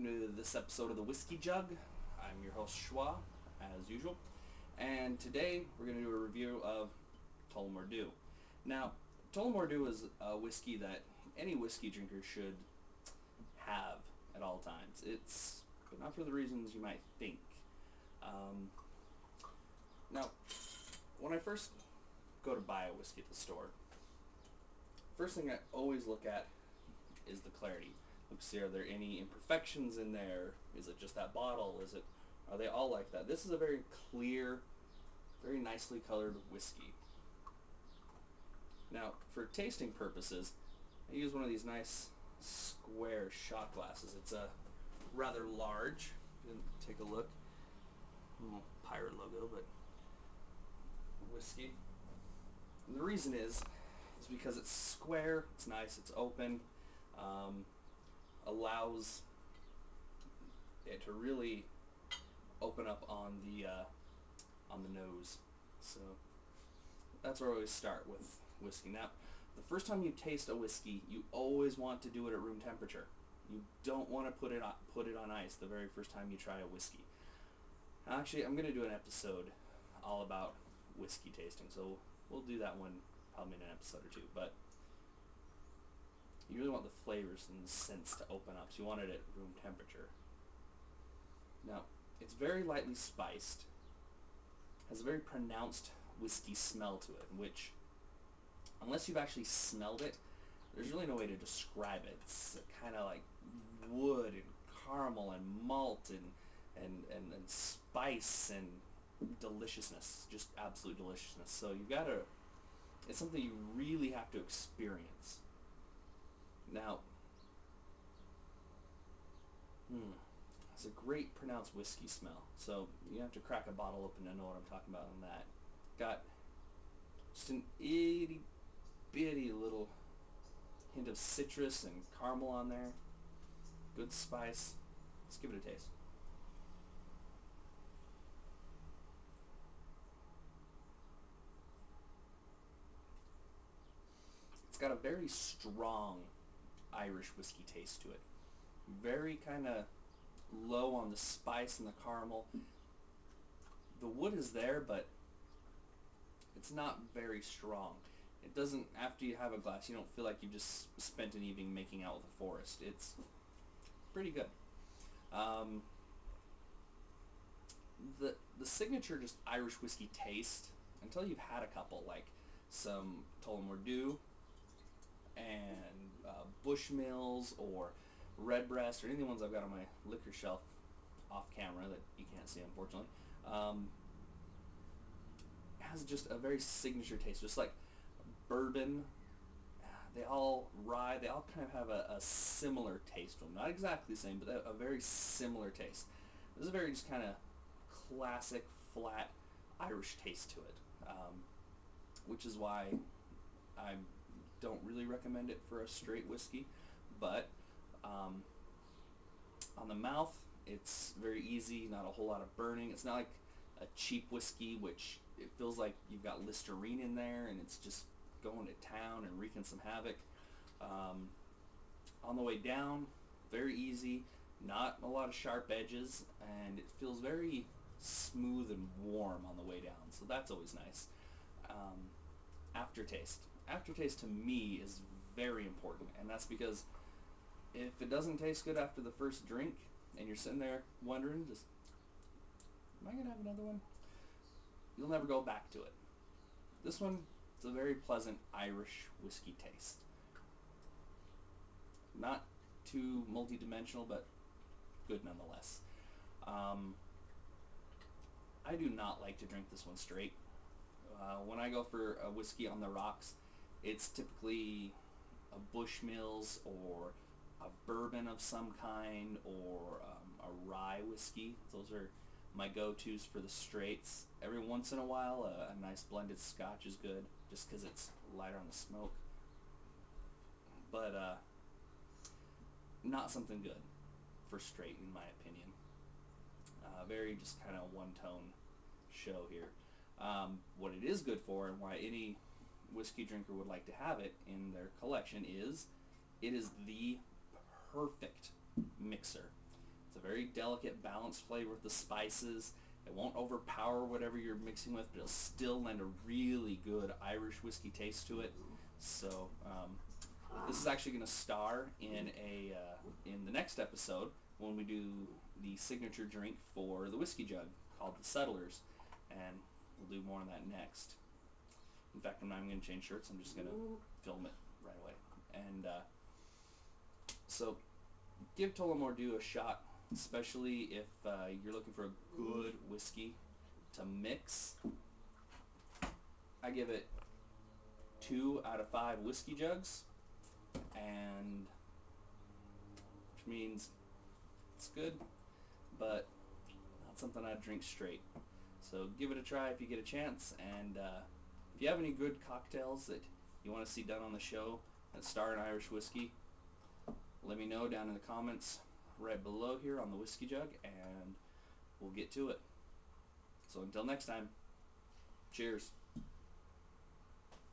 welcome to this episode of the Whiskey Jug. I'm your host Schwa, as usual, and today we're going to do a review of Tullamore Dew. Now, Tullamore Dew is a whiskey that any whiskey drinker should have at all times. It's but not for the reasons you might think. Now, when I first go to buy a whiskey at the store, first thing I always look at is the clarity. Look, see, are there any imperfections in there? Is it just that bottle? Are they all like that? This is a very clear, very nicely colored whiskey. Now, for tasting purposes, I use one of these nice square shot glasses. It's a rather large. Take a look. Little pirate logo, but whiskey. And the reason is because it's square, it's nice, it's open, allows it to really open up on the nose. So that's where I always start with whiskey. Now, the first time you taste a whiskey, you always want to do it at room temperature. You don't want to put it on ice the very first time you try a whiskey. Actually, I'm going to do an episode all about whiskey tasting, so we'll do that one probably in an episode or two. But you really want the flavors and the scents to open up, so you want it at room temperature. Now, it's very lightly spiced, has a very pronounced whiskey smell to it, which, unless you've actually smelled it, there's really no way to describe it. It's kind of like wood and caramel and malt and spice and deliciousness, just absolute deliciousness. So you've got to, it's something you really have to experience. Now, it's a great pronounced whiskey smell. So you have to crack a bottle open to know what I'm talking about on that. Got just an itty bitty little hint of citrus and caramel on there. Good spice. Let's give it a taste. It's got a very strong Irish whiskey taste to it. Very kind of low on the spice and the caramel. The wood is there, but it's not very strong. It doesn't, after you have a glass, you don't feel like you've just spent an evening making out with a forest. It's pretty good. The signature just Irish whiskey taste, until you've had a couple, like some Tullamore Dew and Bushmills or Redbreast or any of the ones I've got on my liquor shelf off camera that you can't see, unfortunately, has just a very signature taste, just like bourbon. They all kind of have a similar taste to them. Not exactly the same, but a very similar taste. This is a very just kind of classic, flat Irish taste to it, which is why I don't really recommend it for a straight whiskey. But on the mouth, it's very easy, not a whole lot of burning. It's not like a cheap whiskey, which it feels like you've got Listerine in there and it's just going to town and wreaking some havoc. On the way down, very easy, not a lot of sharp edges, and it feels very smooth and warm on the way down, so that's always nice. Aftertaste to me is very important, and that's because if it doesn't taste good after the first drink and you're sitting there wondering, just, am I going to have another one? You'll never go back to it. This one, it's a very pleasant Irish whiskey taste. Not too multi-dimensional, but good nonetheless. I do not like to drink this one straight. When I go for a whiskey on the rocks, it's typically a Bushmills or a bourbon of some kind, or a rye whiskey. Those are my go-tos for the straights. Every once in a while, a nice blended scotch is good, just because it's lighter on the smoke. But not something good for straight, in my opinion. Very just kind of one-tone show here. What it is good for, and why any whiskey drinker would like to have it in their collection, is it is the perfect mixer. a very delicate, balanced flavor with the spices. It won't overpower whatever you're mixing with, but it'll still lend a really good Irish whiskey taste to it. So this is actually going to star in the next episode when we do the signature drink for the whiskey jug called the Settlers, and we'll do more on that next. In fact, I'm not even going to change shirts. I'm just going to film it right away. And so give Tullamore Dew a shot, especially if you're looking for a good whiskey to mix. I give it 2 out of 5 whiskey jugs, and which means it's good, but not something I'd drink straight. So give it a try if you get a chance, and if you have any good cocktails that you want to see done on the show that star in Irish whiskey, let me know down in the comments right below here on the whiskey jug, and we'll get to it. So until next time, cheers.